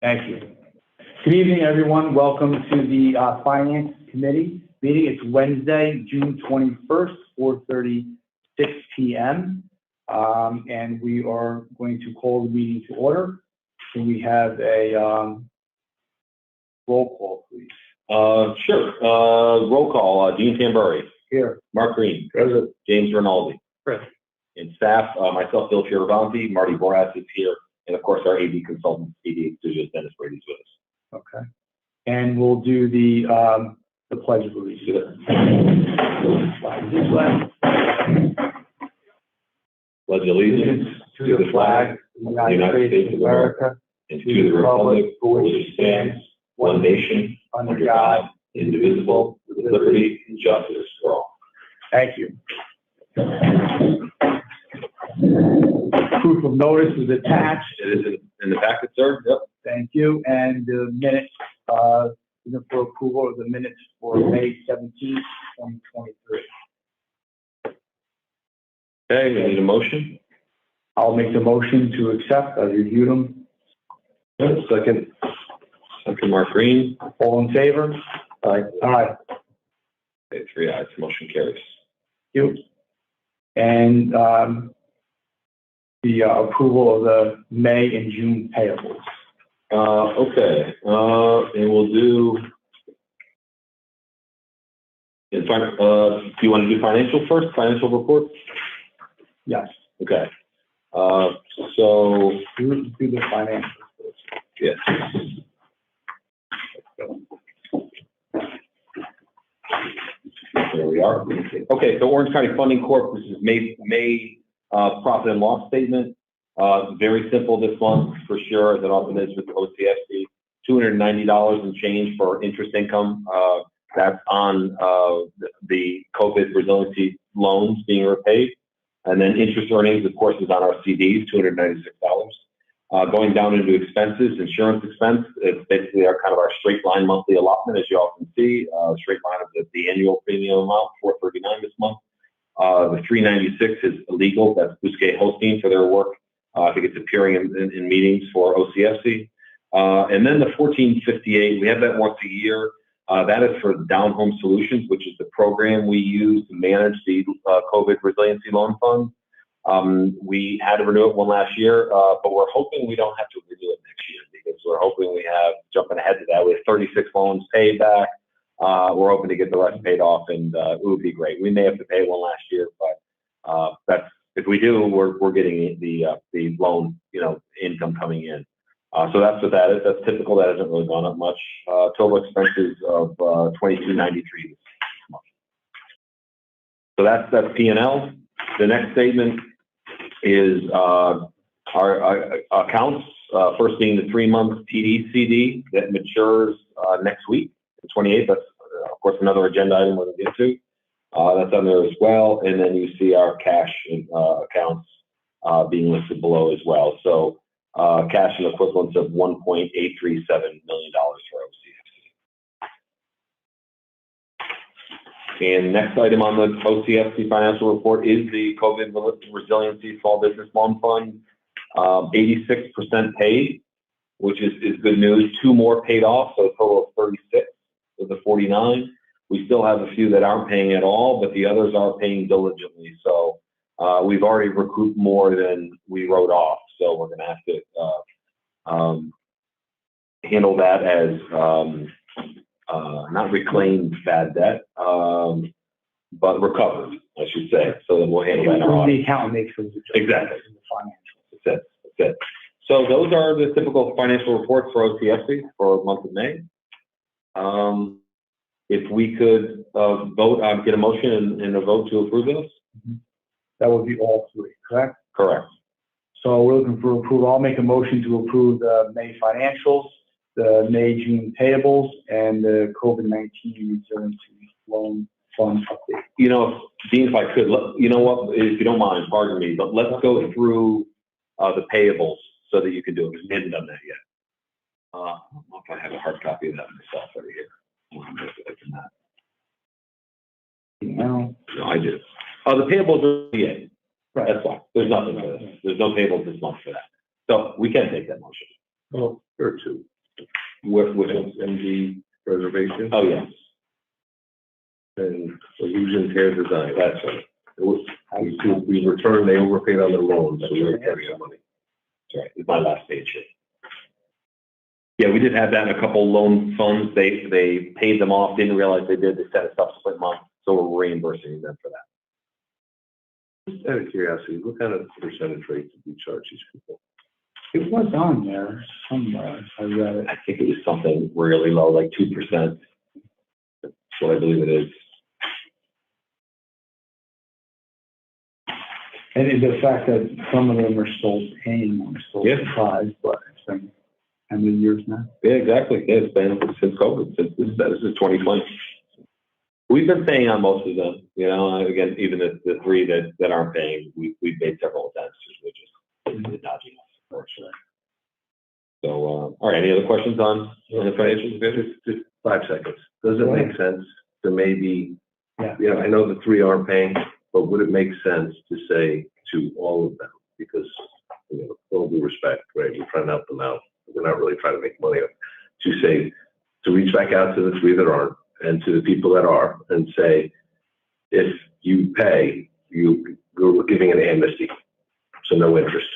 Thank you. Good evening, everyone. Welcome to the Finance Committee meeting. It's Wednesday, June 21st, 4:36 p.m. And we are going to call the meeting to order. Can we have a roll call, please? Sure. Roll call. Dean Tambury. Here. Mark Green. Present. James Rinaldi. Present. And staff, myself, Bill Fioravanti, Marty Boras is here, and of course our AD consultant, AD Studios, Dennis Brady's with us. Okay. And we'll do the pledge of allegiance. Pledge allegiance to the flag of the United States of America and to the republic for which it stands, one nation, under God, indivisible, with liberty and justice for all. Thank you. Proof of notice is attached. It is in the packet, sir. Yep. Thank you. And the minutes, for approval of the minutes for May 17th, 2023. Okay, we need a motion. I'll make the motion to accept. I reviewed them. Second, Mark Green. All in favor? Aye. Aye. Okay, 3 ayes. Motion carries. Thank you. And the approval of the May and June payables. Okay, and we'll do. Do you want to do financial first? Financial report? Yes. Okay. So Do the financial first. yes. There we are. Okay, so Orange County Funding Corp. This is May profit and loss statement. Very simple this month for sure, as it often is with the OCFC. $290 and change for interest income. That's on the COVID resiliency loans being repaid. And then interest earnings, of course, is on our CDs, $296. Going down into expenses, insurance expense, it's basically our straight line monthly allotment, as you all can see. Straight line of the annual premium amount, $439 this month. The $396 is illegal. That's Bousquet Hosting for their work. I think it's appearing in meetings for OCFC. And then the $1458, we have that once a year. That is for Down Home Solutions, which is the program we use to manage the COVID resiliency loan fund. We had to renew it one last year, but we're hoping we don't have to renew it next year because we're hoping we have, jumping ahead to that, we have 36 loans paid back. We're hoping to get the rest paid off, and it would be great. We may have to pay one last year, but that's, if we do, we're getting the loan, income coming in. So that's what that is. That's typical. That hasn't really gone up much. Total expenses of $22.93 this month. So that's P&L. The next statement is our accounts. First being the 3-month TD CD that matures next week, the 28th. That's of course another agenda item we're going to get to. That's on there as well. And then you see our cash accounts being listed below as well. So cash and equivalents of $1.837 million for OCFC. And next item on the OCFC financial report is the COVID Resiliency Small Business Loan Fund. 86% paid, which is good news. 2 more paid off, so a total of 36 of the 49. We still have a few that aren't paying at all, but the others are paying diligently. So we've already recouped more than we wrote off. So we're going to have to handle that as not reclaimed bad debt, but recovered, I should say. So then we'll handle that in our audit. The accountant makes those adjustments. Exactly. In the financials. That's it. So those are the typical financial reports for OCFC for the month of May. If we could vote, get a motion and a vote to approve those. Mm-hmm. That would be all 3, correct? Correct. So we're looking for approval. I'll make a motion to approve the May financials, the May, June payables, and the COVID-19 resiliency loan fund update. Dean, if I could, if you don't mind, pardon me, but let's go through the payables so that you can do it, because we haven't done that yet. I don't know if I have a hard copy of that myself over here. No, I do. The payables are yet. Right. That's fine. There's nothing for this. There's no payables this month for that. So we can take that motion. Oh, or 2. Which MD preservation. Oh, yes. And illusion tear design, that's it. We returned, they overpaid on their loans, so we were carrying money. That's right. It's my last page here. Yeah, we did have that in a couple loan funds. They paid them off, didn't realize they did. They set a subsequent month, so we're reimbursing them for that. Just out of curiosity, what kind of percentage rate did we charge these people? It was on there somewhere. I read it. I think it was something really low, like 2%. That's what I believe it is. And the fact that some of them are still paying, I'm still Yeah. surprised, but it's been how many years now? Yeah, exactly. Yeah, it's been since COVID, since this is 2020. We've been paying on most of them, you know, again, even the three that aren't paying, we've made several attempts, which is dodging us, unfortunately. So, all right, any other questions on the financials? Just 5 seconds. Does it make sense to maybe, Yeah. I know the 3 aren't paying, but would it make sense to say to all of them, because, you know, with all due respect, right, we're trying to help them out. We're not really trying to make money, to say, to reach back out to the 3 that aren't and to the people that are and say, if you pay, we're giving an amnesty, so no interest.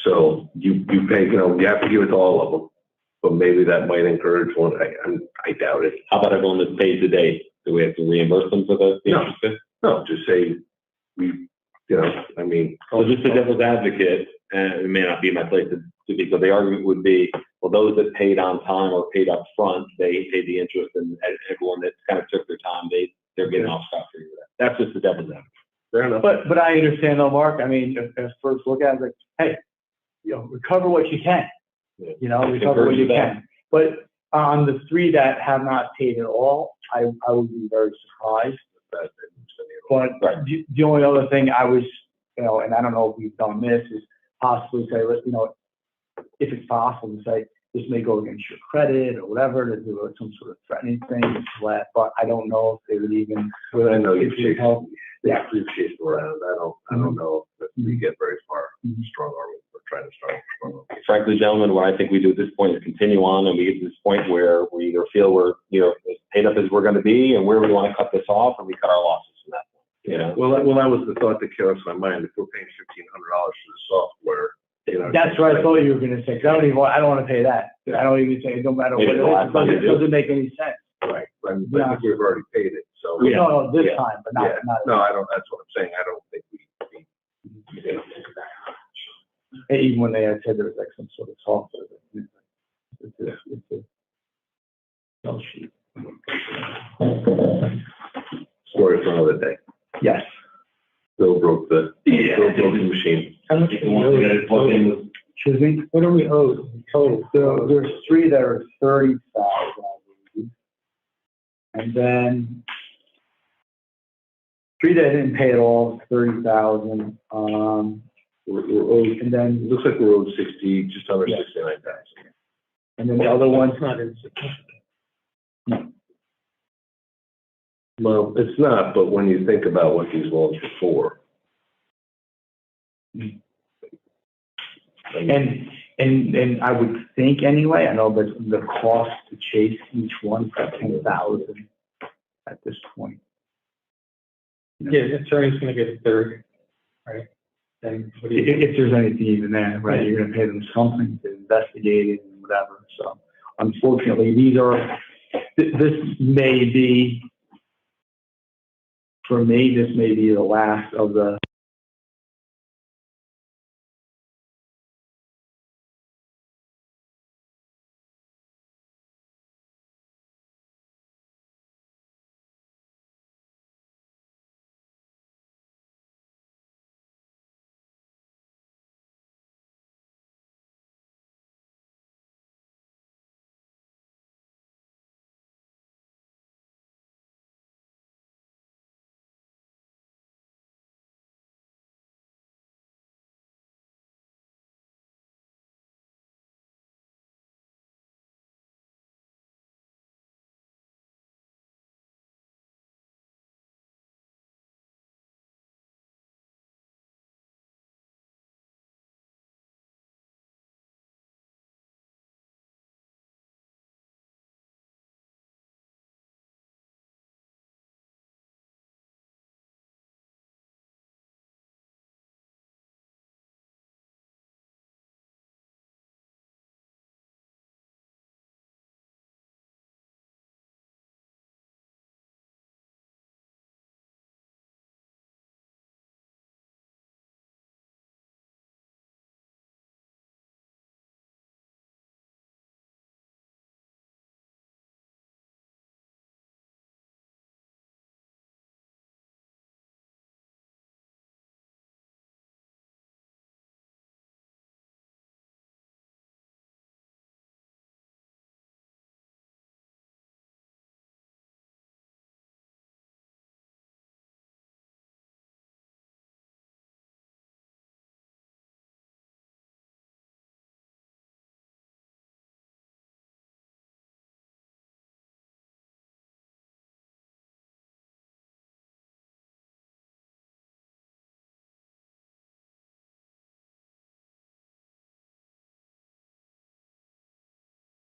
So you pay, you know, you have to give it to all of them, but maybe that might encourage one. I doubt it. How about everyone that's paid today? Do we have to reimburse them for the No. interest? No, just say, you know, I mean. So just the devil's advocate, and it may not be my place to speak, but the argument would be, well, those that paid on time or paid up front, they paid the interest, and everyone that kind of took their time, they're getting off scot-free with that. That's just the devil's advocate. Fair enough. But I understand though, Mark. I mean, at first look at it, like, hey, you know, recover what you can. Yeah. You know, recover what you can. But on the 3 that have not paid at all, I would be very surprised. But the only other thing I was, you know, and I don't know if we've done this, is possibly say, you know, if it's possible to say, this may go against your credit or whatever, to do some sort of threatening thing, but I don't know if they would even. Well, I know you've chased around. I don't know if we get very far strong arming. We're trying to start strong arming. Frankly, gentlemen, what I think we do at this point is continue on, and we get to this point where we either feel we're, you know, as paid up as we're going to be, and where we want to cut this off, and we cut our losses from that point. You know? Well, that was the thought that came up to my mind. If we're paying $1,500 for the software, you know. That's what I thought you were going to say. 'Cause I don't want to pay that. I don't even say, no matter what it is, it doesn't make any sense. Right. I think we've already paid it, so. No, this time, but not. No, I don't, that's what I'm saying. I don't think we Even when they had said there was like some sort of software. It's a sell sheet. Story for another day. Yes. Bill broke the machine. How much excuse me, what are we owed total? So there's 3 that are 30,000, I believe. And then 3 that didn't pay at all, 30,000. We're owed, And then, it looks like we're owed 60, just under 69,000. and then the other one's not insufficient. Well, it's not, but when you think about what these loans are for. And I would think anyway, I know that the cost to chase each one for 10,000 at this point. Yeah, the attorney's gonna get a third, right? Then what do you? If there's anything even there, right, you're gonna pay them something to investigate it and whatever. So unfortunately, this may be, for me, this may be the last of the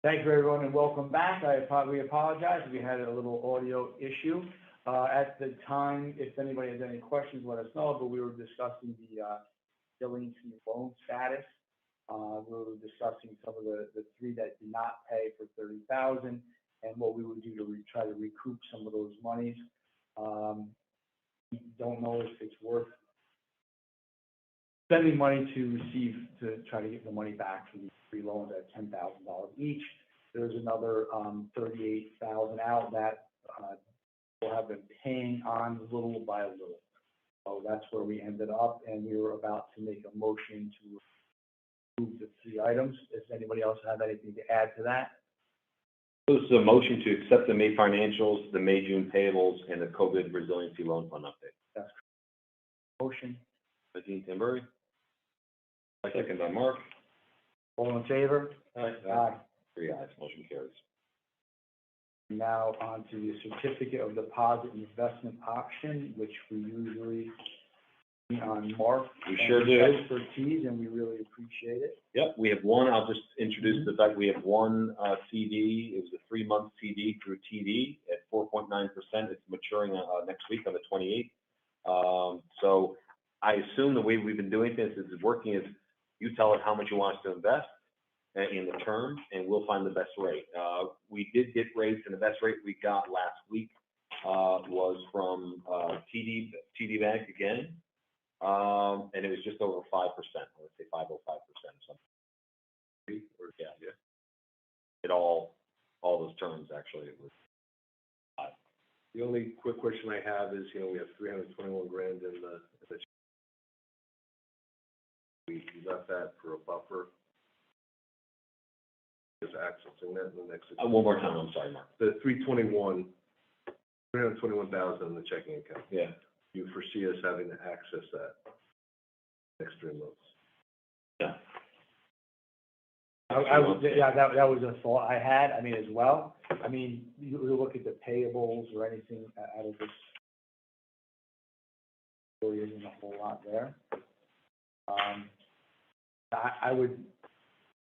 Thank you, everyone, and welcome back. We apologize. We had a little audio issue. At the time, if anybody has any questions, let us know, but we were discussing the delinquency loan status. We were discussing some of the three that did not pay for $30,000 and what we would do to try to recoup some of those monies. We don't know if it's worth spending money to try to get the money back for these three loans at $10,000 each. There's another $38,000 out that we'll have been paying on little by little. So that's where we ended up, and we were about to make a motion to approve the three items. Does anybody else have anything to add to that? This is a motion to accept the May financials, the May, June payables, and the COVID resiliency loan fund update. That's motion. By Dean Tambury. Second by Mark. All in favor? Aye. 3 ayes, motion carries. Now on to the certificate of deposit and investment option, which we usually see on Mark. We sure do. Expertise, and we really appreciate it. Yep, we have one. I'll just introduce the fact we have one CD. It was a 3-month CD through TD at 4.9%. It's maturing next week on the 28th. So I assume the way we've been doing this is working is you tell us how much you want us to invest in the term, and we'll find the best rate. We did get rates, and the best rate we got last week was from TD Bank again, and it was just over 5%. Let's say 5.05%. Something. Yeah. It all those terms actually. It was 5. The only quick question I have is, we have 321 grand in the we left that for a buffer. Is accessing that in the next. One more time, I'm sorry, Mark. The 321,000 in the checking account. Yeah. Do you foresee us having to access that next 3 months? Yeah. That was a thought I had. I mean, as well. I mean, you look at the payables or anything out of this. There really isn't a whole lot there.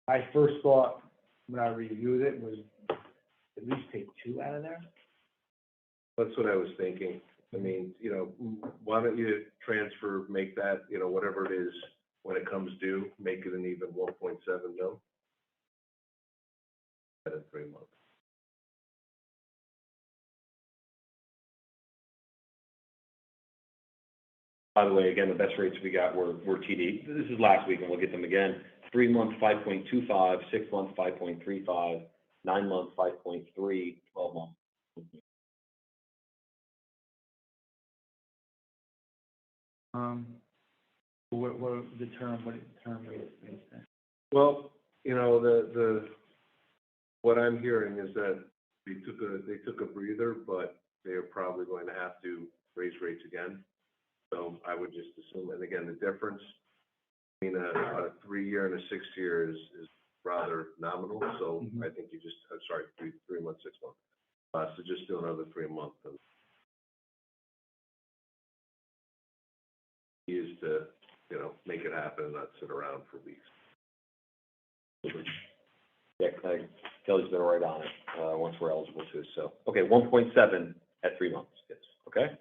My first thought when I reviewed it was at least take 2 out of there. That's what I was thinking. I mean, why don't you transfer, make that, whatever it is, when it comes due, make it an even 1.7 mil in 3 months. By the way, again, the best rates we got were TD. This is last week, and we'll get them again. 3 months, 5.25, 6 months, 5.35, 9 months, 5.3, 12 months. What the term is that? Well, what I'm hearing is that they took a breather, but they are probably going to have to raise rates again. So I would just assume, and again, the difference between a 3-year and a 6-year is rather nominal. So I think you just, 3 months, 6 months. So just do another 3 months. And is to, make it happen and not sit around for weeks. Yeah, Kelly's been right on it once we're eligible to. So, okay, 1.7 at 3 months. Yes. Okay.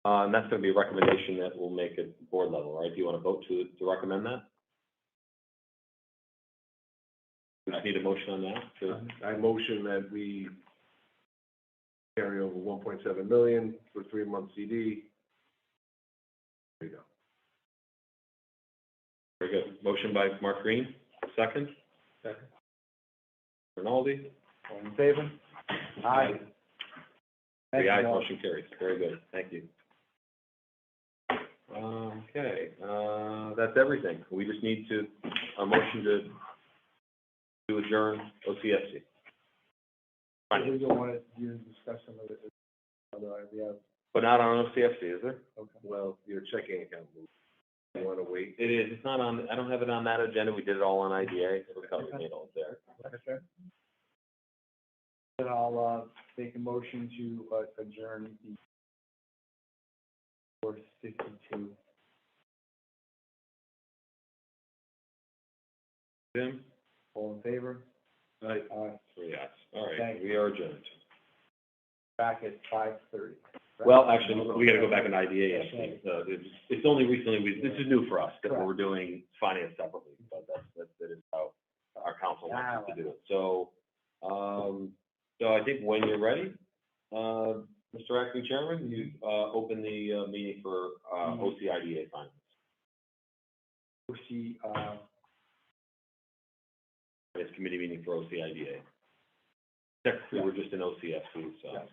And that's going to be a recommendation that we'll make at board level, right? Do you want to vote to recommend that? We just need a motion on that. I motion that we carry over 1.7 million for 3-month CD. There you go. Very good. Motion by Mark Green. Second. Rinaldi. All in favor? Aye. 3 ayes, motion carries. Very good. Thank you. Okay, that's everything. We just need a motion to adjourn OCFC. We don't want to discuss some of the other ideas. But not on OCFC, is there? Okay. Well, your checking account move. You want to wait? It is. It's not on. I don't have it on that agenda. We did it all on IDA. It'll cover it all there. Okay. Then I'll make a motion to adjourn the 4:52. Jim? All in favor? Right. Aye. Yes. All right. Thank We are adjourned. Back at 5:30. Well, actually, we got to go back in IDA. I think. Okay. It's only recently this is new for us that Correct. we're doing finance separately, but that is how our council wants us to do it. So, I think when you're ready, Mr. Acting Chairman, you open the meeting for OCIDA finance. It's committee meeting for OCIDA. Technically, we're just in OCFC, so. Yes.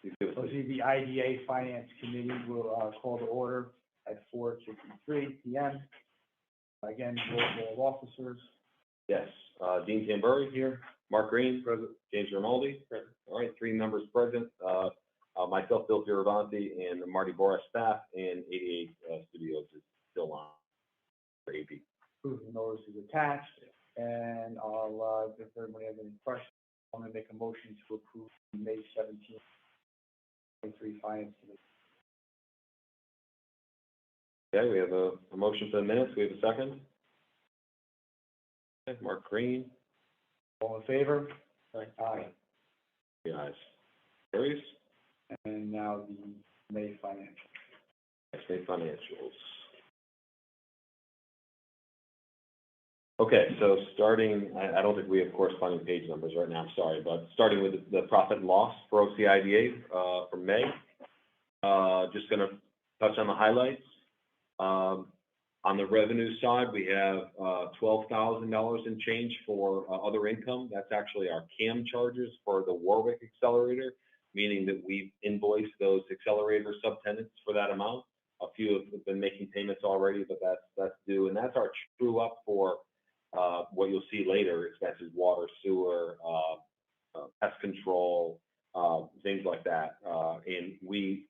You give us the- The IDA Finance Committee will call to order at 4:53 p.m. Again, roll call officers. Yes, Dean Tamburri here, Mark Green, present, James Rinaldi, present. All right, 3 members present, myself, Bill Fioravanti, and Marty Boras staff, and 88 Studios is still on for AP. Proof of notice is attached, and I'll, if everybody has any questions, I'm gonna make a motion to approve the May 17th, 2023 Finance Committee. Okay, we have a motion for the minutes, we have a second. Okay, Mark Green, All in favor? Aye. Aye. the ayes. Carries. And now the May financial. State financials. Okay, so starting, I don't think we have corresponding page numbers right now, I'm sorry, but starting with the profit and loss for OCIDA for May. Just gonna touch on the highlights. On the revenue side, we have $12,000 in change for other income. That's actually our CAM charges for the Warwick Accelerator, meaning that we've invoiced those accelerator subtenants for that amount. A few have been making payments already, but that's due, and that's our true up for what you'll see later, expenses, water, sewer, pest control, things like that. And we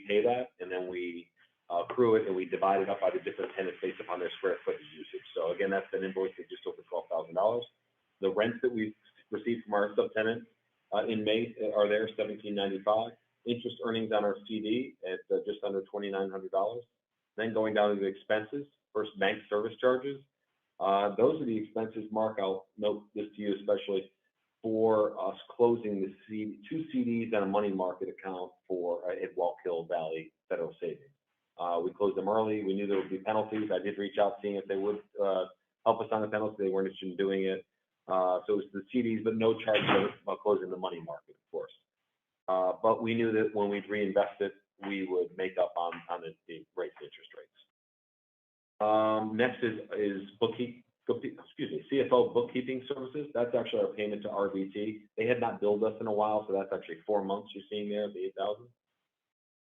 pay that, and then we accrue it, and we divide it up by the different tenants based upon their square footage usage. So again, that's been invoiced at just over $12,000. The rents that we've received from our subtenants in May are there, $1,795. Interest earnings on our CD at just under $2,900. Then going down to the expenses, first bank service charges. Those are the expenses, Mark, I'll note this to you especially, for us closing the two CDs and a money market account for at Wallkill Valley Federal Savings. We closed them early. We knew there would be penalties. I did reach out seeing if they would help us on the penalty. They weren't interested in doing it. So it was the CDs, but no charge about closing the money market, of course. But we knew that when we'd reinvest it, we would make up on the rates, interest rates. Next is CFO bookkeeping services. That's actually our payment to RBT. They had not billed us in a while, so that's actually 4 months you're seeing there, the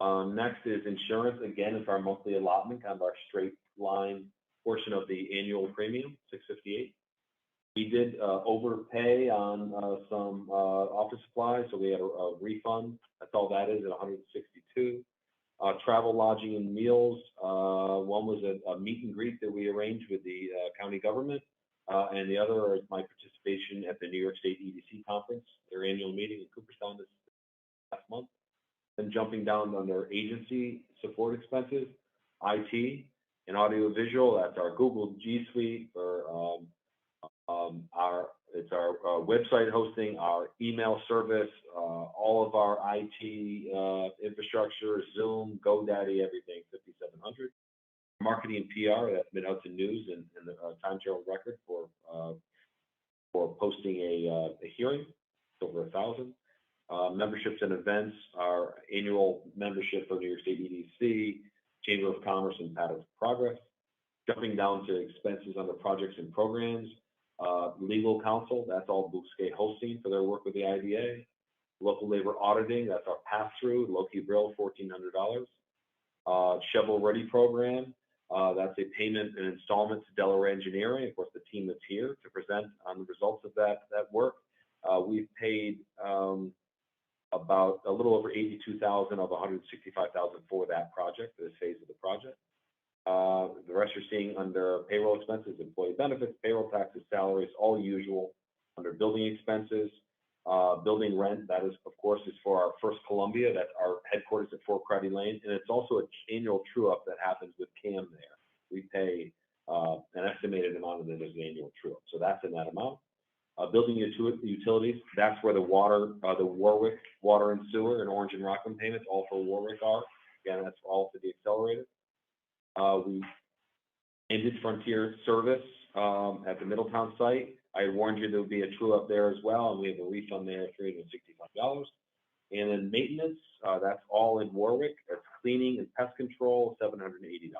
$8,000. Next is insurance. Again, it's our monthly allotment, kind of our straight line portion of the annual premium, $658. We did overpay on some office supplies, so we had a refund. That's all that is at $162. Travel, lodging, and meals. One was a meet and greet that we arranged with the county government, and the other is my participation at the New York State EDC conference, their annual meeting in Cooperstown this last month. Then jumping down under agency support expenses, IT and audiovisual. That's our Google G Suite for it's our website hosting, our email service, all of our IT infrastructure, Zoom, GoDaddy, everything, 5,700. Marketing and PR, that's Mid-Hudson News and the Times Herald Record for posting a hearing, it's over 1,000. Memberships and events, our annual membership for New York State EDC, Chamber of Commerce, and Path of Progress. Jumping down to expenses under projects and programs. Legal counsel, that's all Bouquet Hosting for their work with the IDA. Local labor auditing, that's our pass-through, Loki Brill, $1,400. Shovel Ready program, that's a payment and installment to Delaware Engineering, of course, the team that's here to present on the results of that work. We've paid about a little over $82,000 of $165,000 for that project, this phase of the project. The rest you're seeing under payroll expenses, employee benefits, payroll taxes, salaries, all usual. Under building expenses, building rent, that is, of course, is for our First Columbia. That's our headquarters at Fort Crowdy Lane. And it's also an annual true-up that happens with CAM there. We pay an estimated amount of it as an annual true-up. So that's in that amount. Building utilities, that's where the Warwick Water and Sewer and Orange and Rockland payments, all for Warwick are. Again, that's all for the accelerated. We ended Frontier Service at the Middletown site. I warned you there would be a true up there as well, and we have a refund there of $365. And then maintenance, that's all in Warwick. That's cleaning and pest control, $780.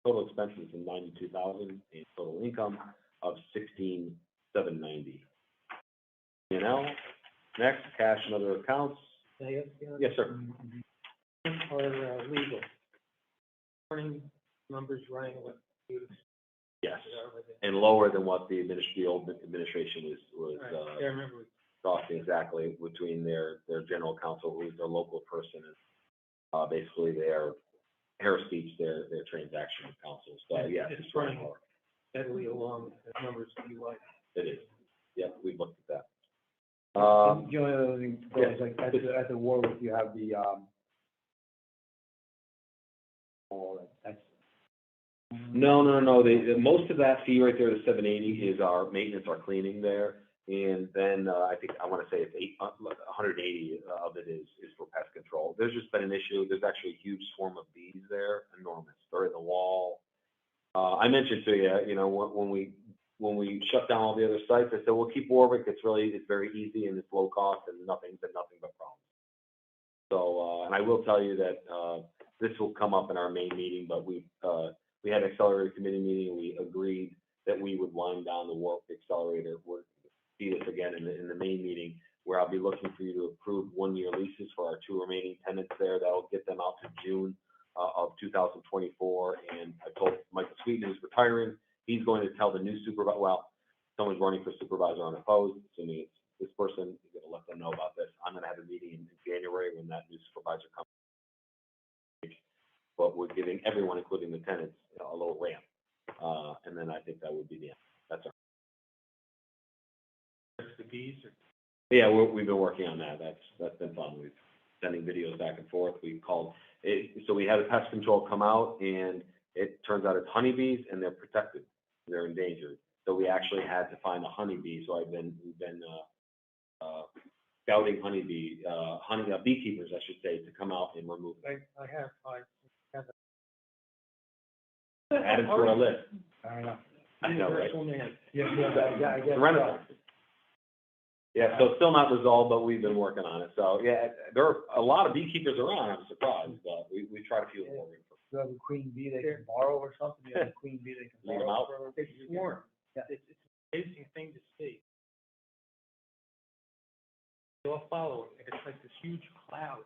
Total expenses of $92,000 and total income of $16,790. P&L. Next, cash and other accounts. Yes, sir. Or legal. Running numbers running what you. Yes, and lower than what the old administration was Right. Yeah, I remember. talking exactly between their general counsel, who's their local person, and basically their Harris Beach, their transaction counsel. So yeah, It's running more steadily along the numbers that you like. It is. Yep, we've looked at that. The only other thing, Bill, yeah. is like at the Warwick, you have the, that's. No. Most of that fee right there, the $780, is our maintenance, our cleaning there. And then I think I want to say it's $180 of it is for pest control. There's just been an issue. There's actually a huge swarm of bees there, enormous. They're in the wall. I mentioned to you, you know, when we shut down all the other sites, I said we'll keep Warwick. It's very easy and it's low cost and nothing but problems. So and I will tell you that this will come up in our main meeting, but we had an accelerated committee meeting and we agreed that we would wind down the Warwick accelerator. We'll see this again in the main meeting, where I'll be looking for you to approve 1-year leases for our 2 remaining tenants there. That'll get them out to June of 2024. And I told Michael Sweeten, who's retiring, he's going to tell the new supervisor, well, someone's running for supervisor unopposed, assuming it's this person, he's going to let them know about this. I'm going to have a meeting in January when that new supervisor comes. But we're giving everyone, including the tenants, a little ramp. And then I think that would be the end. That's our. The bees or. Yeah, we've been working on that. That's been fun. We've sending videos back and forth. We called it, so we had a pest control come out, and it turns out it's honeybees, and they're protected. They're endangered. So we actually had to find a honeybee. So we've been scouting beekeepers, I should say, to come out and remove them. I have. Add it to our list. I don't know. I know, right? Yeah, I guess. Renaissance. Yeah, so it's still not resolved, but we've been working on it. So yeah, there are a lot of beekeepers around. I'm surprised, but we try to feel more. You have a queen bee they can borrow or something. You have a queen bee they can Leave them borrow. out. It's swarm. Yeah. It's an amazing thing to see. They all follow it. It's like this huge cloud.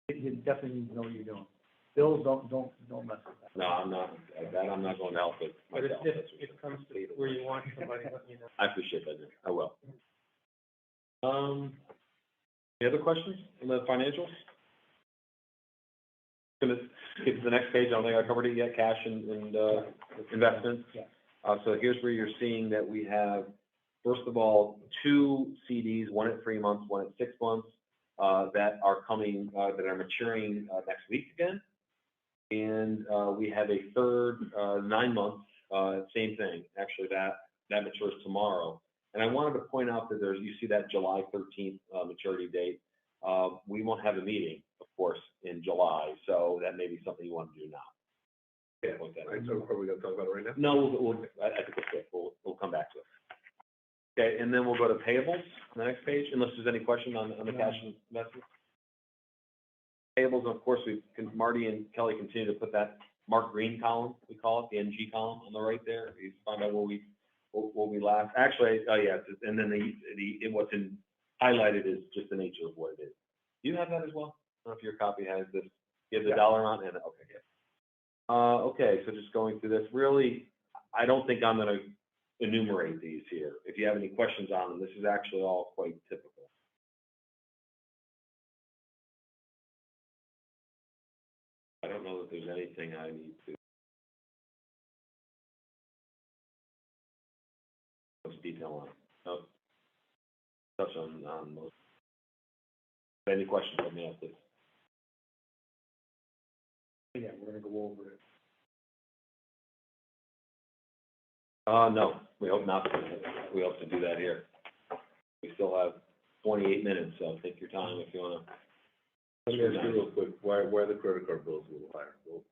You definitely need to know what you're doing. Bill, don't mess with that. No, I'm not. I'm not going to help it But myself. if it comes to where you want somebody, let me know. I appreciate that, Nick. I will. Any other questions on the financials? Gonna skip to the next page. I don't think I covered it yet. Cash and investments. Yeah. So here's where you're seeing that we have, first of all, 2 CDs, one at 3 months, one at 6 months, that are coming, that are maturing next week again. And we have a third 9 months, same thing. Actually, that matures tomorrow. And I wanted to point out that you see that July 13th maturity date. We won't have a meeting, of course, in July, so that may be something you want to do now. Yeah. Point that out. All right, so are we going to talk about it right now? No, I think it's good. We'll come back to it. Okay, and then we'll go to payables on the next page, unless there's any question on the cash investment. Payables, of course, Marty and Kelly continue to put that Mark Green column, we call it, the NG column on the right there. You find out where we last. Actually, yeah, and then what's highlighted is just the nature of what it is. Do you have that as well? I don't know if your copy has this. You have the dollar amount and okay, yeah. Okay, so just going through this, really, I don't think I'm going to enumerate these here. If you have any questions on them, this is actually all quite typical. I don't know that there's anything I need to much detail on. No. Touch on most. Any questions on me after this? Yeah, we're gonna go over it. No, we hope not. We hope to do that here. We still have 28 minutes, so take your time if you wanna. Let me ask you real quick, why are the credit card bills a little higher? Well,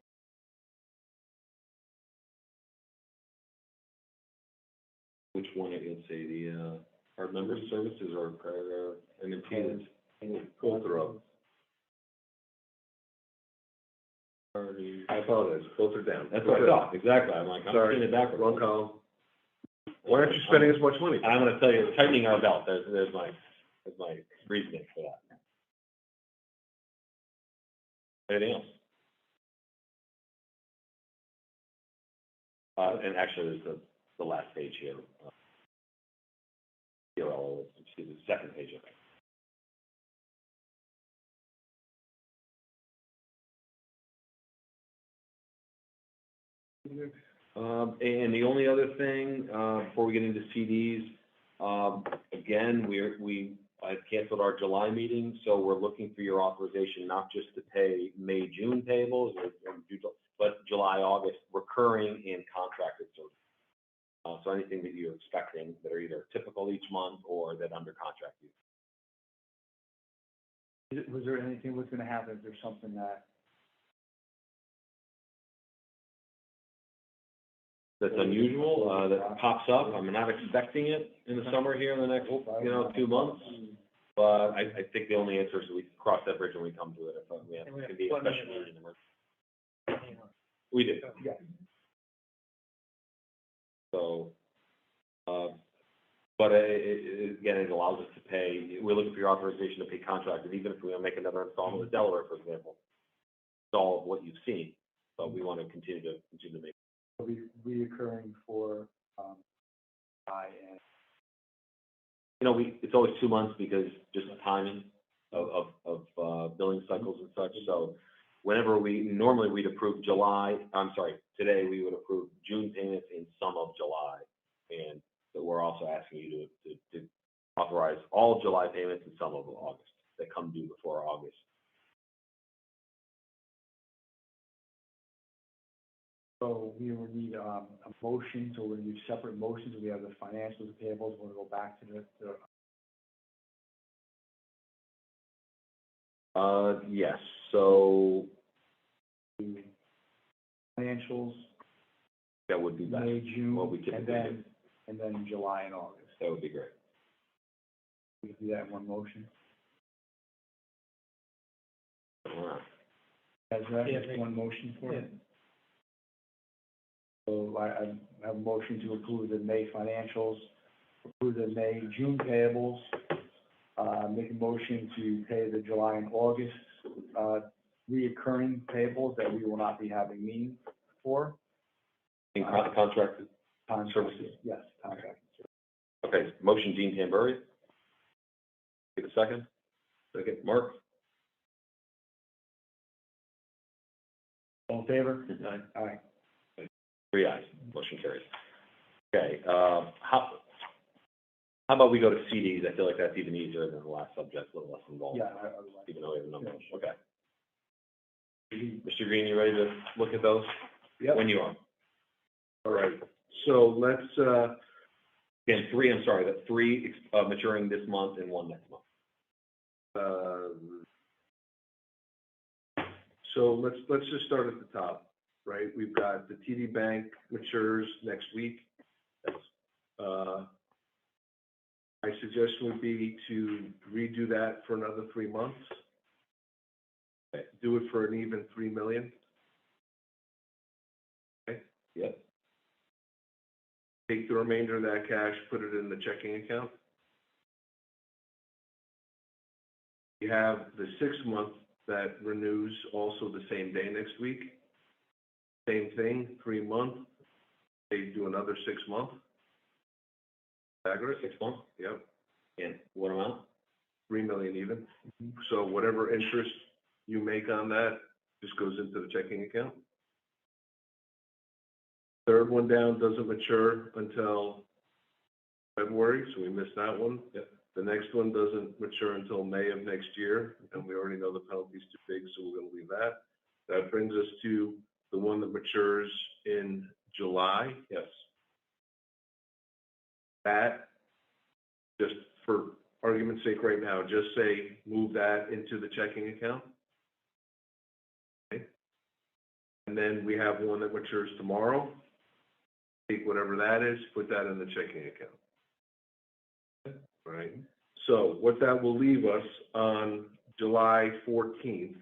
Which one, let's say, the, card member services or, M&T? both are up. Sorry. I apologize, both are down. That's what I thought, exactly. I'm like, I'm Sorry. seeing it backwards. Wrong column. Why aren't you spending as much money? I'm gonna tell you, tightening our belt, there's my reasoning for that. Anything else? And actually, there's the last page here. Here, excuse me, the second page of it. And the only other thing, before we get into CDs, again, I canceled our July meeting, so we're looking for your authorization, not just to pay May, June payables, but July, August, recurring and contracted services. So anything that you're expecting that are either typical each month or that under contract you. Was there anything was gonna happen? Is there something That's unusual, that pops up? I'm not expecting it in the summer here in the next, 2 months. But I think the only answer is we cross that bridge when we come to it. If it can be a special meeting emergency. We do. Yeah. So, but again, it allows us to pay, we're looking for your authorization to pay contracted, even if we don't make another installment with Delaware, for example. It's all of what you've seen, but we want to continue to make. It'll be reoccurring for, and. It's always 2 months because just the timing of billing cycles and such. So whenever normally we'd approve today we would approve June payments in some of July. And so we're also asking you to authorize all July payments and some of August that come due before August. So we would need a motion, so we're gonna do separate motions. We have the financials, the payables, we're gonna go back to Yes, so the financials, that would be best. May, June, What we typically do. and then July and August. That would be great. We can do that in one motion. All right. That's right, one motion for it. So I have a motion to approve the May financials, approve the May, June payables, make a motion to pay the July and August, reoccurring payables that we will not be having meetings for. In contracted Services. Yes, contract. Okay, motion Dean Tamburri. Take a second. Second, Mark. All in favor? Aye. 3 ayes, motion carries. Okay, how about we go to CDs? I feel like that's even easier than the last subject, a little less involved. Yeah. Even though we have a number. Yeah. Okay. Mr. Green, you ready to look at those? Yep. When you are. All right, so let's, Again, that's 3 maturing this month and 1 next month. so let's just start at the top, right? We've got the TD Bank matures next week. My suggestion would be to redo that for another 3 months. Okay. Do it for an even $3 million. Okay. Yep. Take the remainder of that cash, put it in the checking account. You have the 6 month that renews also the same day next week. Same thing, 3 month. They do another 6 month. Stagger it. 6 months? Yep. And what amount? 3 million even. So whatever interest you make on that just goes into the checking account. Third one down doesn't mature until February, so we missed that one. Yep. The next one doesn't mature until May of next year, and we already know the penalty's too big, so we're gonna leave that. That brings us to the one that matures in July. Yes. that, just for argument's sake right now, just say, move that into the checking account. Okay. And then we have one that matures tomorrow. Take whatever that is, put that in the checking account. All right. So what that will leave us on July 14th,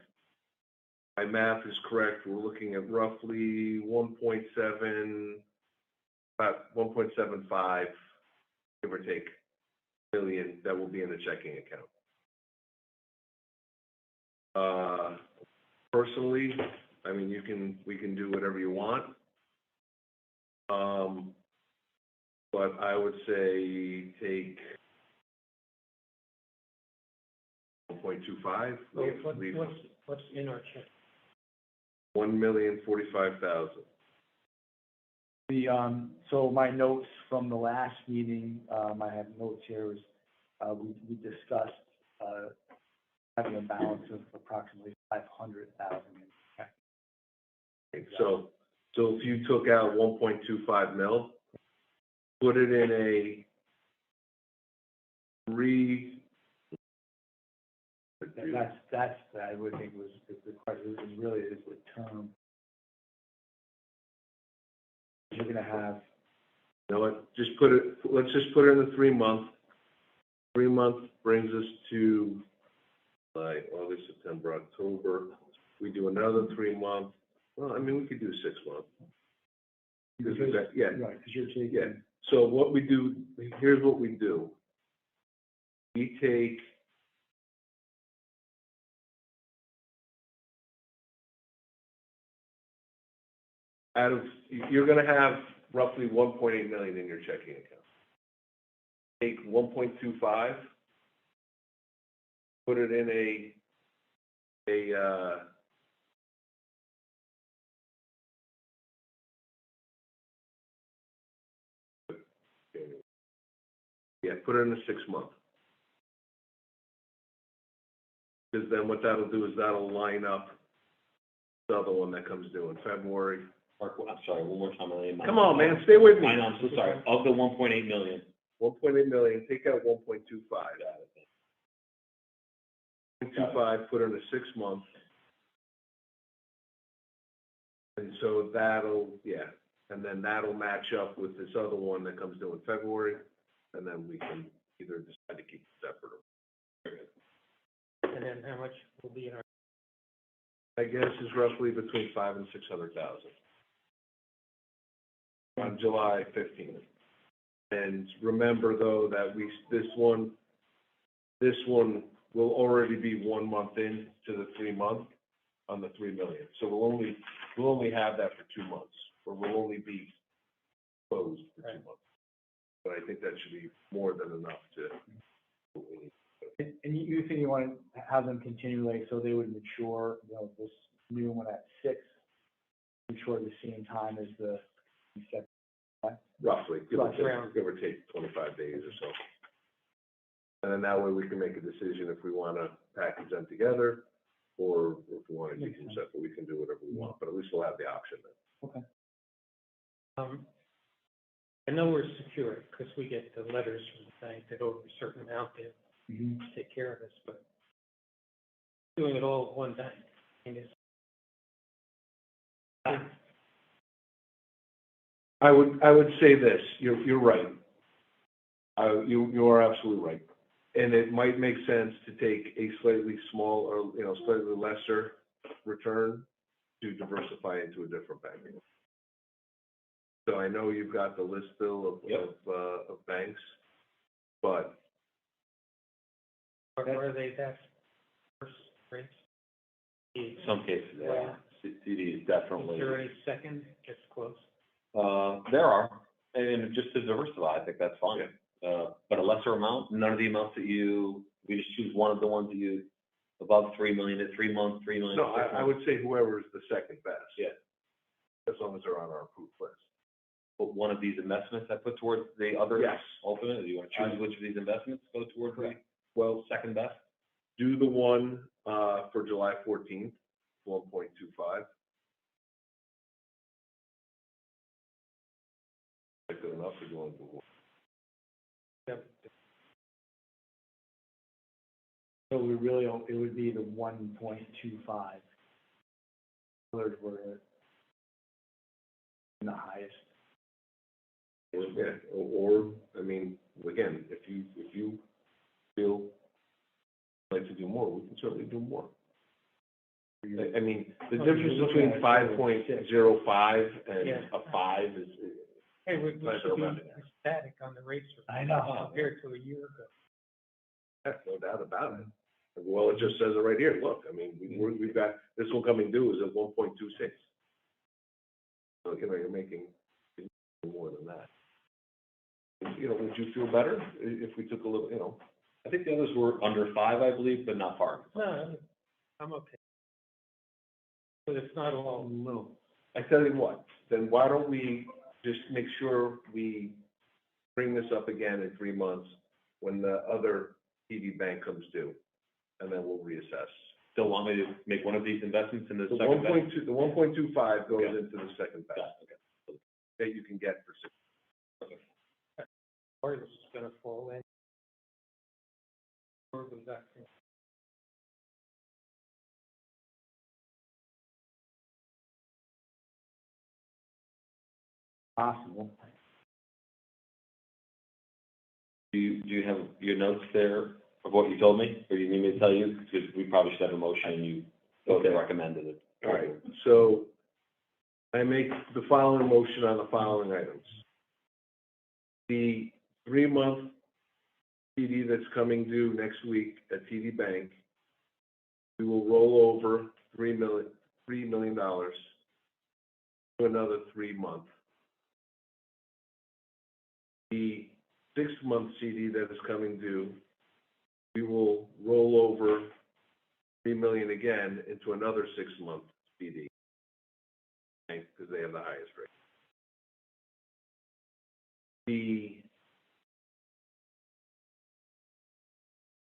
my math is correct, we're looking at roughly 1.7, about 1.75, give or take, million that will be in the checking account. Personally, I mean, we can do whatever you want. But I would say take 1.25. What's in our check? 1,045,000. So my notes from the last meeting, I have notes here, is we discussed having a balance of approximately 500,000 in cash. So if you took out 1.25 mil, put it in a That's I would think was the question. Is really is the term. You're going to have. You know what? Just put it. Let's just put it in the 3 month. 3 month brings us to like August, September, October. We do another 3 month. Well, I mean, we could do 6 months. Because we got, yeah. Right. Because you're taking. Yeah. So what we do. Here's what we do. We take. Out of, you're going to have roughly 1.8 million in your checking account. Take 1.25, put it in put it in a 6 month. Because then what that'll do is that'll line up the other one that comes due in February. Mark, I'm sorry, one more time. Come on, man, stay with me. I know, I'm so sorry. Of the 1.8 million. 1.8 million, take out 1.25. 1.25, put in a 6 month. And so that'll, and then that'll match up with this other one that comes due in February. And then we can either decide to keep it separate. And then how much will be in our? I guess is roughly between 500,000 and 600,000 on July 15th. And remember though that this one will already be 1 month in to the 3 month on the 3 million. So we'll only have that for 2 months, or we'll only be closed for 2 months. But I think that should be more than enough to. And you think you want to have them continually, so they would mature, this new one at 6, mature at the same time as the second. Roughly, give or take 25 days or so. And then that way we can make a decision if we want to package them together, or if we want to keep them separate, we can do whatever we want, but at least we'll have the option then. Okay. I know we're secure because we get the letters from the bank that over a certain amount they take care of us, but doing it all at one time is. I would say this. You're right. You are absolutely right, and it might make sense to take a slightly smaller, slightly lesser return to diversify into a different bank. So I know you've got the list bill of banks, but Are they that first rates? In some cases, yeah. CD is definitely. Is there any second that's close? There are, and just to diversify, I think that's fine. But a lesser amount, none of the amounts that we just choose one of the ones that you, above 3 million at 3 months, 3 million. No, I would say whoever is the second best. Yeah. As long as they're on our approved list. But one of these investments I put towards the other. Yes. Ultimate, do you want to choose which of these investments go towards the second best? Do the one for July 14th, 1.25. Good enough, or do you want to do more? So we really, it would be the 1.25. Others were in the highest. Yeah, or, I mean, again, if you feel like to do more, we can certainly do more. I mean, the difference between 5.05 and Yeah. a 5 is. Hey, we Nice should be around it. ecstatic on the rates I know. compared to a year ago. Yeah, no doubt about it. Well, it just says it right here, look, I mean, we've got, this one coming due is at 1.26. So, you know, you're making more than that. You know, would you feel better if we took a little, you know? I think the others were under 5, I believe, but not far. No, I'm okay. But it's not all No. I tell you what, then why don't we just make sure we bring this up again in 3 months when the other TD bank comes due, and then we'll reassess. Still want me to make one of these investments in the The second bank? 1.2, the 1.25 goes Yeah. into the second bank Okay. that you can get for 6. part of this is gonna fall in. Or we got to- Possible. Do you have your notes there of what you told me, or do you need me to tell you? Because we probably should have a motion and you both Okay. recommended it. All right, so I make the following motion on the following items. The 3-month TD that's coming due next week at TD Bank, we will roll over $3 million to another 3 month. The 6-month CD that is coming due, we will roll over $3 million again into another 6-month CD, because they have the highest rate. The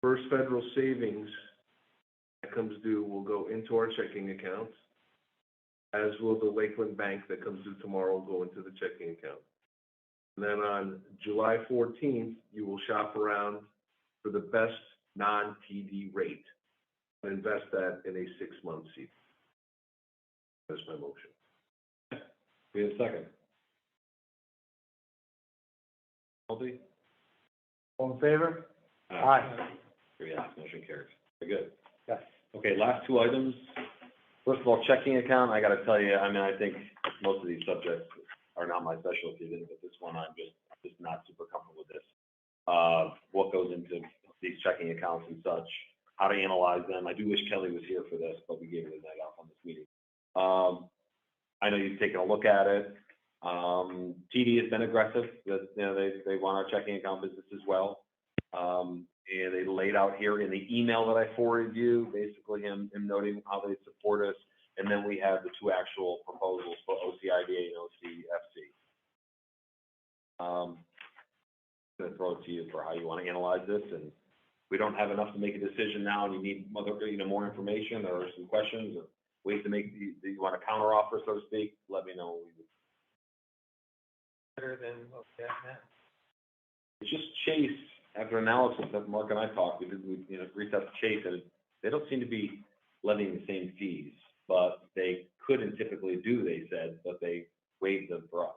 First Federal Savings that comes due will go into our checking account, as will the Lakeland Bank that comes due tomorrow go into the checking account. And then on July 14th, you will shop around for the best non-TD rate and invest that in a 6-month CD. That's my motion. We have a second. Multi? All in favor? Aye. Yes, motion carries. Very good. Yes. Okay, last 2 items. First of all, checking account, I gotta tell you, I mean, I think most of these subjects are not my specialty, but this one, I'm just not super comfortable with this. What goes into these checking accounts and such, how to analyze them. I do wish Kelly was here for this, but we gave her the night off on this meeting. I know you've taken a look at it. TD has been aggressive, that, you know, they want our checking account business as well. And they laid out here in the email that I forwarded you, basically him noting how they support us. And then we have the 2 actual proposals for OCIDA and OCFC. I'm going to throw it to you for how you want to analyze this. And we don't have enough to make a decision now, and you need more information or some questions or ways to make, do you want a counter offer, so to speak? Let me know. Better than what we have now. It's just Chase, after analysis that Mark and I talked, we reached out to Chase, and they don't seem to be levying the same fees, but they couldn't typically do, they said, but they waived them for us.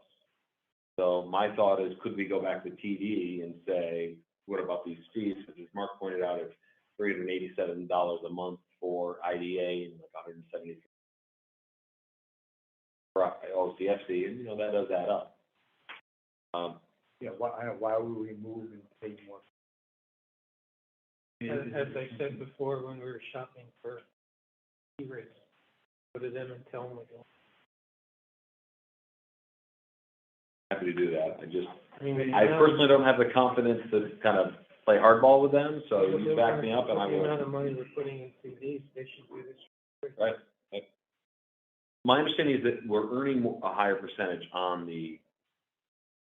So my thought is, could we go back to TD and say, what about these fees? Because as Mark pointed out, it's $387 a month for IDA and like $170 for OCFC, and that does add up. Yeah, why would we move and pay more? As I said before, when we were shopping for E-rates, go to them and tell them we don't. Happy to do that. I I personally don't have the confidence to kind of play hardball with them, so you back me up and I The amount will. of money we're putting into these, they should do this. Right. My understanding is that we're earning a higher percentage on the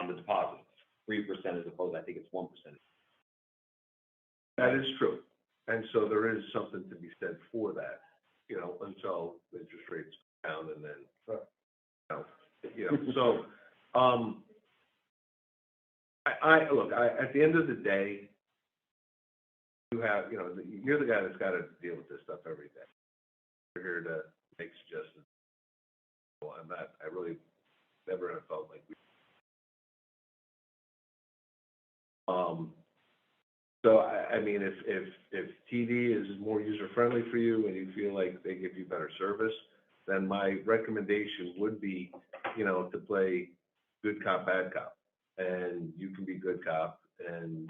deposits, 3% as opposed, I think it's 1%. That is true. And so there is something to be said for that, until interest rates go down and then, so, Look, at the end of the day, you're the guy that's got to deal with this stuff every day. We're here to make suggestions. Well, I really never have felt like we. So I mean, if TD is more user friendly for you and you feel like they give you better service, then my recommendation would be, to play good cop, bad cop, and you can be good cop, and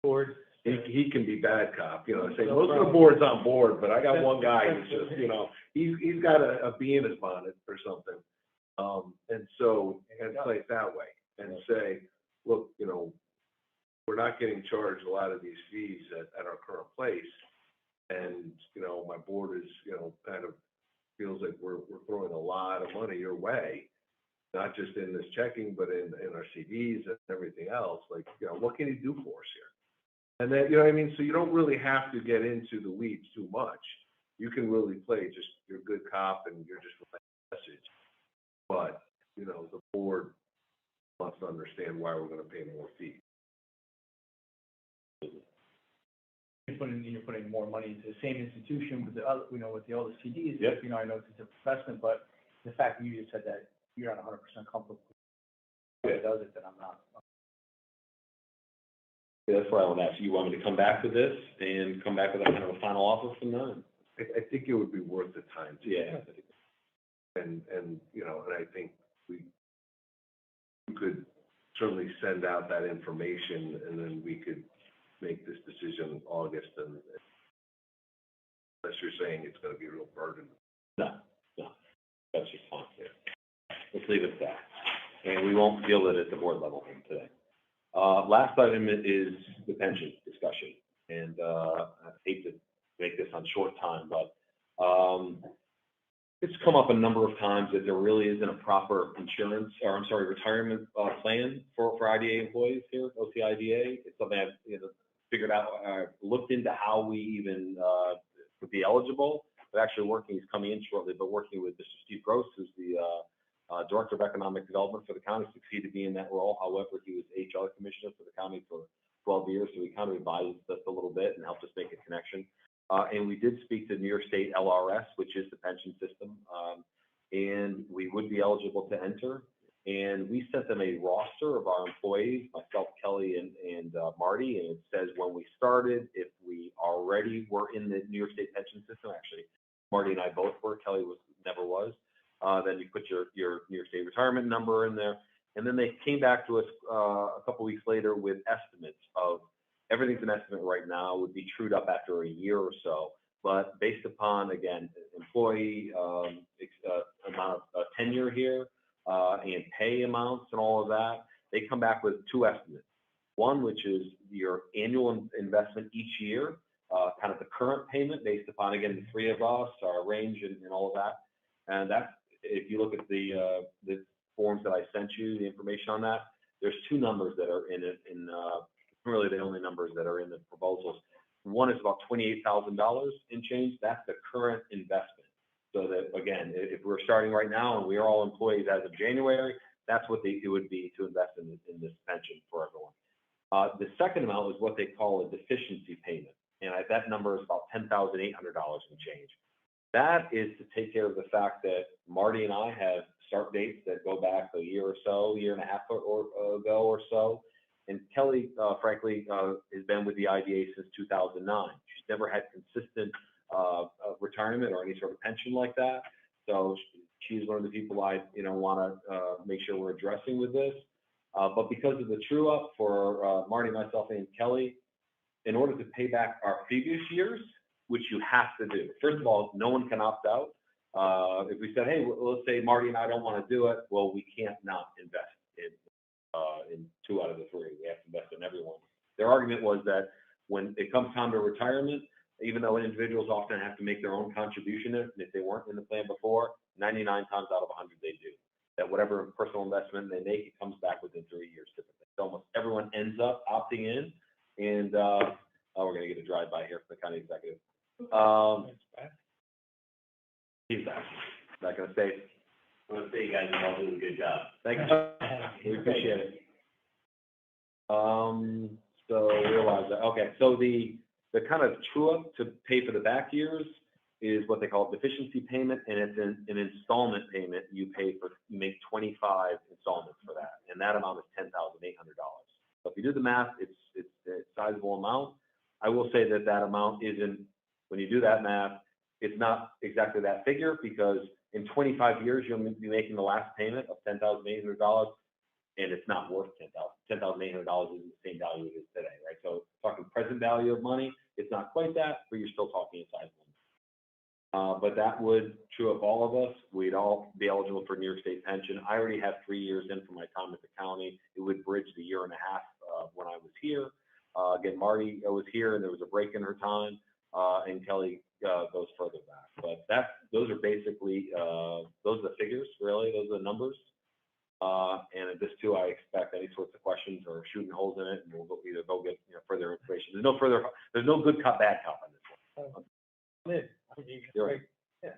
Board. he can be bad cop. Say most of the board's on board, but I got one guy who's just, he's got a bee in his bonnet or something, and play it that way and say, look, we're not getting charged a lot of these fees at our current place. And, my board is, kind of feels like we're throwing a lot of money your way, not just in this checking, but in our CDs and everything else. Like, what can you do for us here? And then, you know what I mean? So you don't really have to get into the weeds too much. You can really play just you're a good cop and you're just relaying a message. But, the board wants to understand why we're going to pay more fees. You're putting more money into the same institution with the other, with the other CDs. Yep. I know it's an investment, but the fact that you just said that you're not 100% comfortable with it does it, then I'm not. Yeah, that's why I want to ask you. You want me to come back to this and come back with a kind of a final offer from them? I think it would be worth the time. Yeah. And I think we could certainly send out that information, and then we could make this decision in August, and unless you're saying it's going to be a real burden. No, that's just fine. Yeah. Let's leave it at that. And we won't deal with it at the board level today. Last item is the pension discussion. And I hate to make this on short time, but it's come up a number of times that there really isn't a proper retirement plan for IDA employees here, OCIDA. It's something I've figured out, looked into how we even would be eligible. But actually he's coming in shortly, but working with Mr. Steve Gross, who's the Director of Economic Development for the county, succeeded me in that role. However, he was HR Commissioner for the county for 12 years, so he kind of advised us a little bit and helped us make a connection. And we did speak to New York State LRS, which is the pension system, and we would be eligible to enter. And we sent them a roster of our employees, myself, Kelly, and Marty, and it says when we started, if we already were in the New York State pension system, actually, Marty and I both were, Kelly never was, then you put your New York State retirement number in there. And then they came back to us a couple weeks later with estimates of, everything's an estimate right now, would be trued up after a year or so. But based upon, again, employee amount of tenure here, and pay amounts and all of that, they come back with two estimates. One, which is your annual investment each year, kind of the current payment based upon, again, the three of us, our range and all of that. And that's, if you look at the forms that I sent you, the information on that, there's two numbers that are in it, really the only numbers that are in the proposals. One is about $28,000 in change. That's the current investment. So that, again, if we're starting right now and we are all employees as of January, that's what it would be to invest in this pension for everyone. The second amount is what they call a deficiency payment. And that number is about $10,800 in change. That is to take care of the fact that Marty and I have start dates that go back a year or so, year and a half ago or so. And Kelly, frankly, has been with the IDA since 2009. She's never had consistent retirement or any sort of pension like that. So she's one of the people I, want to make sure we're addressing with this. But because of the true up for Marty, myself, and Kelly, in order to pay back our previous years, which you have to do. First of all, no one can opt out. If we said, hey, let's say Marty and I don't want to do it, well, we can't not invest in 2 out of the 3. We have to invest in everyone. Their argument was that when it comes time to retirement, even though individuals often have to make their own contribution, and if they weren't in the plan before, 99 times out of 100 they do. That whatever personal investment they make, it comes back within 3 years typically. So almost everyone ends up opting in, and we're going to get a drive-by here from the county executive. He's back. Not going to say. I want to say you guys are all doing a good job. Thank you. We appreciate it. So realize that, okay, so the kind of true up to pay for the back years is what they call deficiency payment, and it's an installment payment. You make 25 installments for that, and that amount is $10,800. So if you do the math, it's a sizable amount. I will say that amount isn't, when you do that math, it's not exactly that figure, because in 25 years, you'll be making the last payment of $10,800, and it's not worth $10,800 is the same value it is today, right? So talking present value of money, it's not quite that, but you're still talking a sizable amount. But that would true up all of us. We'd all be eligible for New York State pension. I already have 3 years in from my time at the county. It would bridge the year and a half when I was here. Again, Marty was here, and there was a break in her time, and Kelly goes further back. But those are basically, those are the figures, really. Those are the numbers. And at this too, I expect any sorts of questions or shooting holes in it, and we'll either go get further information. There's no good cop, bad cop on this one. You're right. Yeah.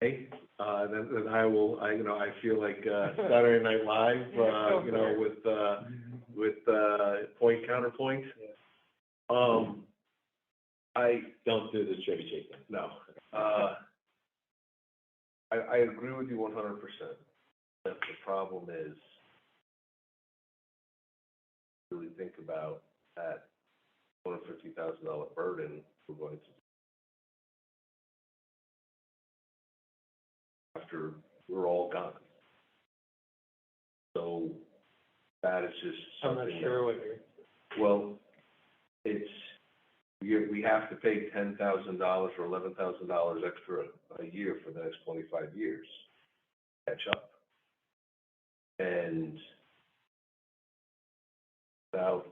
Hey, then I feel like Saturday Night Live, with point counterpoint. I Don't do this Chevy Chase thing. no. I agree with you 100%. But the problem is, really think about that $250,000 burden we're going to after we're all gone. So that is just I'm not something. sure what you're. Well, we have to pay $10,000 or $11,000 extra a year for the next 25 years. Catch up. And now,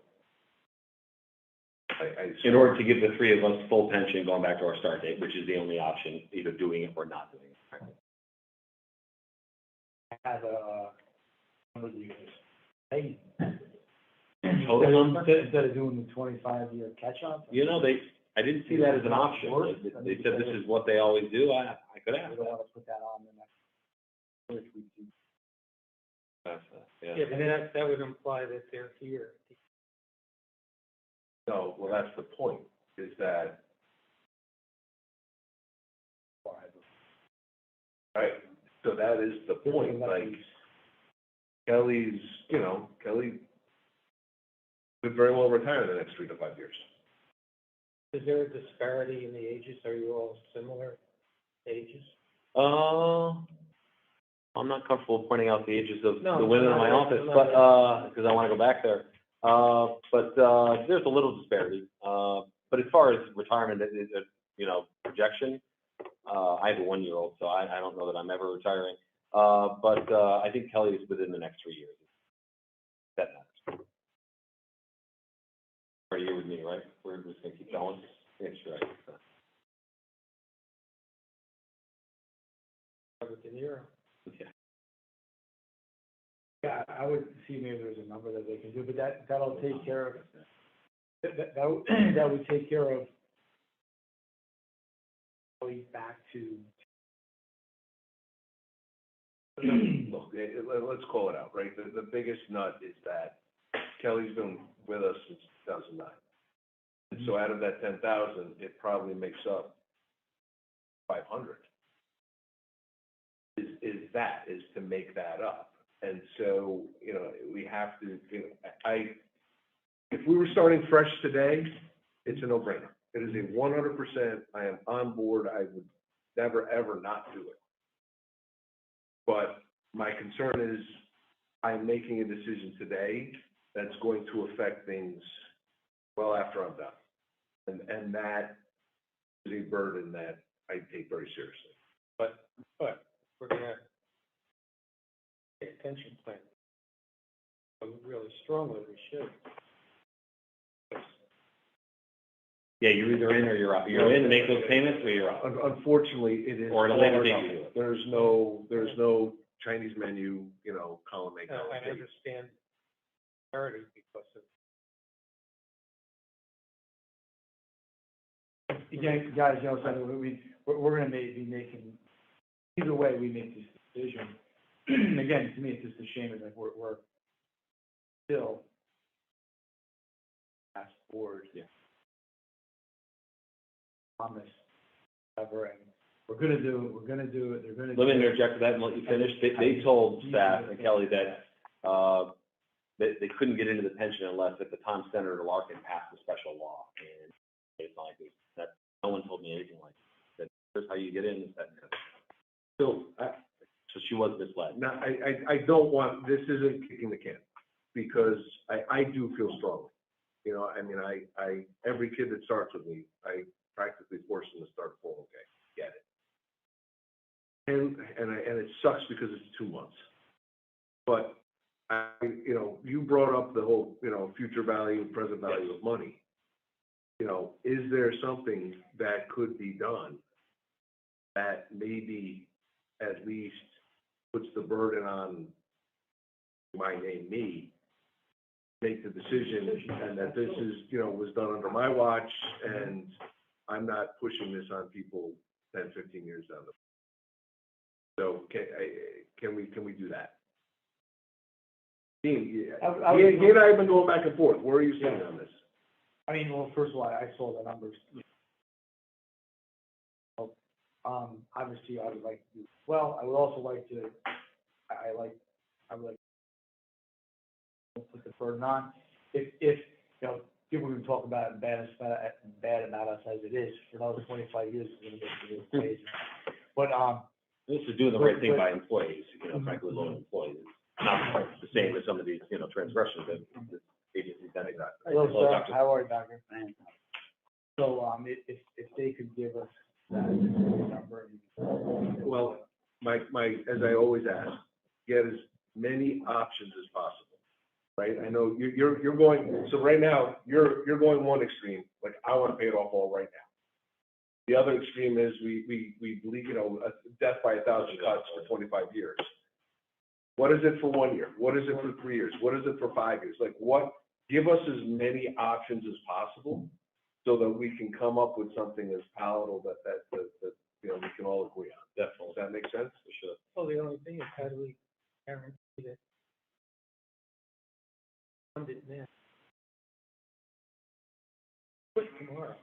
In order to give the three of us full pension, going back to our start date, which is the only option, either doing it or not doing it. I have a 100 years. Hey. Total Instead of doing the 25-year catch-up? I didn't see that as an option. They said this is what they always do. I could ask We don't that. want to put that on the next. Yeah. Yeah, but that would imply that they're here. no, well, that's the point, is that, right, so that is the point, like, Kelly could very well retire in the next 3 to 5 years. Is there a disparity in the ages? Are you all similar ages? I'm not comfortable pointing out the ages of No, the women in my not office, really. but, because I want to go back there. But there's a little disparity. But as far as retirement, projection, I have a 1-year-old, so I don't know that I'm ever retiring. But I think Kelly is within the next 3 years. That matters. Are you with me, right? We're just gonna keep going. That's right. Robert De Niro. Yeah. Yeah, I would see maybe there's a number that they can do, but that'll take care of, that would take care of going back to. Look, let's call it out, right? The biggest nut is that Kelly's been with us since 2009. And so out of that 10,000, it probably makes up 500. Is to make that up. And so, we have to, if we were starting fresh today, it's a no-brainer. It is a 100%, I am on board. I would never, ever not do it. But my concern is I'm making a decision today that's going to affect things well after I'm done. And that is a burden that I take very seriously. But we're gonna pay attention plan. Really strongly, we should. Yeah, you're either in or you're out. You're in to make those payments, or you're out. Unfortunately, it is. Or at a later date you do it. There's no Chinese menu, column A, column I B. understand parity because of Again, guys, you know, so we're gonna be making, either way we make this decision. Again, to me, it's just a shame, it's like we're still fast forward. Yeah. Promise, ever, and we're gonna do it, they're gonna. Let me interject with that and let you finish. They told staff and Kelly that, they couldn't get into the pension unless at the time Senator Larkin passed a special law. And it's not like that, no one told me anything like that. Here's how you get in, this, that, and that. So she was misled. Now, I don't want, this isn't kicking the can, because I do feel strongly. You know, I mean, I every kid that starts with me, I practically force them to start 401k. Get it. And it sucks because it's 2 months. But you know, you brought up the whole, you know, future value, present value of money. You know, is there something that could be done that maybe at least puts the burden on my name, me, make the decision, and that this is, you know, was done under my watch, and I'm not pushing this on people 10, 15 years down the road. So can we do that? Dean, he and I have been going back and forth. Where are you sitting on this? I mean, well, first of all, I saw the numbers. Obviously, I would like to do well. I would also like to, I would like to put the burden on. If you know, people can talk about it bad about us as it is, for another 25 years, it's going to make it crazy. But, This is doing the right thing by employees, you know, frankly, low employees. It's not the same as some of these, you know, transgressions that the agency's done. hello, sir, how are you, doctor? So, if they could give us that number. Well, my, as I always ask, get as many options as possible, right? I know you're going, so right now, you're going one extreme, like, I want to pay it off all right now. The other extreme is we believe, you know, death by 1,000 cuts for 25 years. What is it for 1 year? What is it for 3 years? What is it for 5 years? Like, give us as many options as possible so that we can come up with something as palatable that you know, we can all agree on. Definitely. Does that make sense? For sure. Well, the only thing is how do we guarantee that fund it now? Put tomorrow.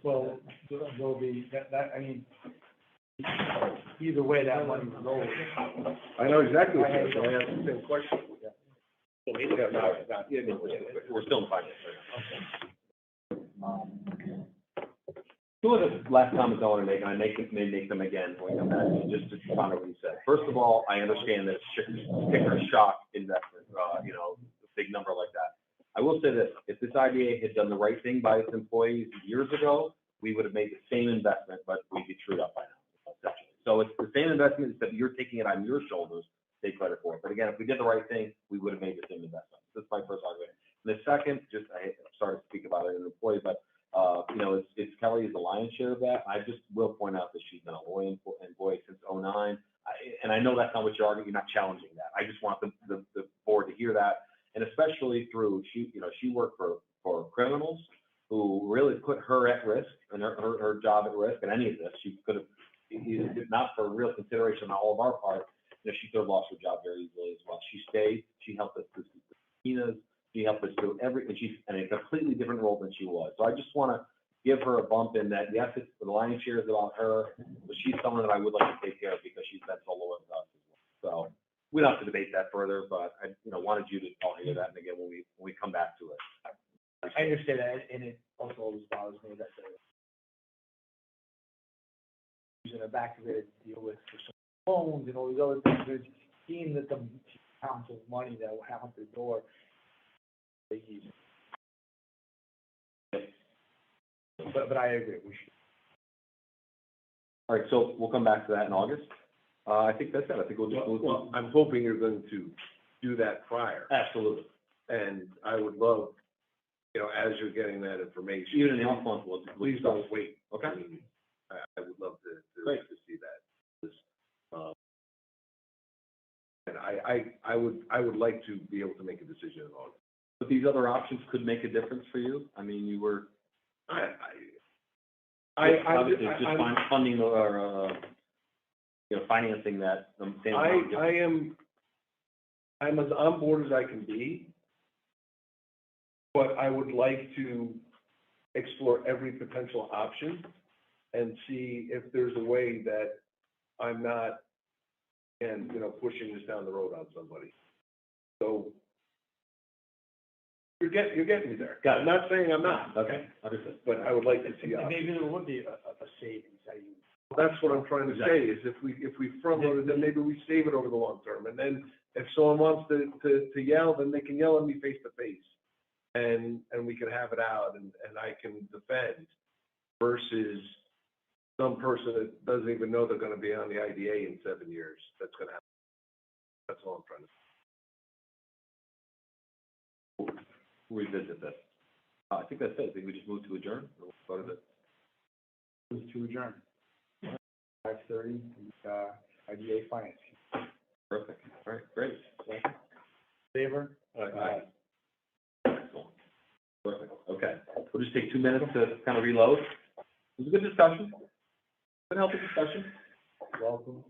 Well, there'll be, that, I mean, either way, that money will go. I know exactly what you're saying. I asked the same question. We're still in finance. Two of the last comments I want to make, and I may make them again when we come back, just to counter what you said. First of all, I understand that it's sticker shock investment, you know, a big number like that. I will say this, if this IBA had done the right thing by its employees years ago, we would have made the same investment, but we'd be trued up by now, essentially. So it's the same investment, except you're taking it on your shoulders to take credit for it. But again, if we did the right thing, we would have made the same investment. That's my first argument. And the second, I'm sorry to speak about it as an employee, but you know, it's Kelly is the lion's share of that. I just will point out that she's been a loyal employee since 2009. And I know that's not what you're arguing. You're not challenging that. I just want the board to hear that. And especially through, she worked for criminals who really put her at risk and her job at risk. And any of this, she could have, if not for real consideration on all of our part, you know, she could have lost her job very easily as well. She stayed. She helped us through subpoenas. She helped us through and she's in a completely different role than she was. So I just want to give her a bump in that. Yes, it's the lion's share is about her, but she's someone that I would like to take care of because she's been so loyal to us as well. So we don't have to debate that further, but I, you know, wanted you to all hear that. And again, when we come back to it, I understand that, and it also always bothers me that they're using a back of it to deal with for some loans and all these other things. There's seeing that the amounts of money that will have out the door, they use it. But I agree. We should. all right. So we'll come back to that in August. I think that's it. I think we'll just. Well, I'm hoping you're going to do that prior. Absolutely. And I would love, you know, as you're getting that information. Even in the off month, Please don't wait. Okay. I mean, I would love to see that. And I would like to be able to make a decision in August. But these other options could make a difference for you. I mean, you were Obviously, it's just funding or, financing that. I'm as on board as I can be, but I would like to explore every potential option and see if there's a way that I'm not, and, pushing this down the road on somebody. So you're getting me there. Got it. I'm not saying I'm not. Okay, understood. But I would like to see options. Maybe there would be a savings. That's what I'm trying to say, is if we front load it, then maybe we save it over the long term. And then if someone wants to yell, then they can yell at me face to face. And we can have it out and I can defend versus some person that doesn't even know they're going to be on the IDA in 7 years. That's going to happen. That's all I'm trying to say. Revisit this. I think that's it. I think we just moved to adjourn. What is it? Move to adjourn. 5:30, IDA Finance. Perfect. All right, great. Second. Favor? Aye. Excellent. Perfect. Okay. We'll just take 2 minutes to kind of reload. It was a good discussion. Good, healthy discussion. Welcome.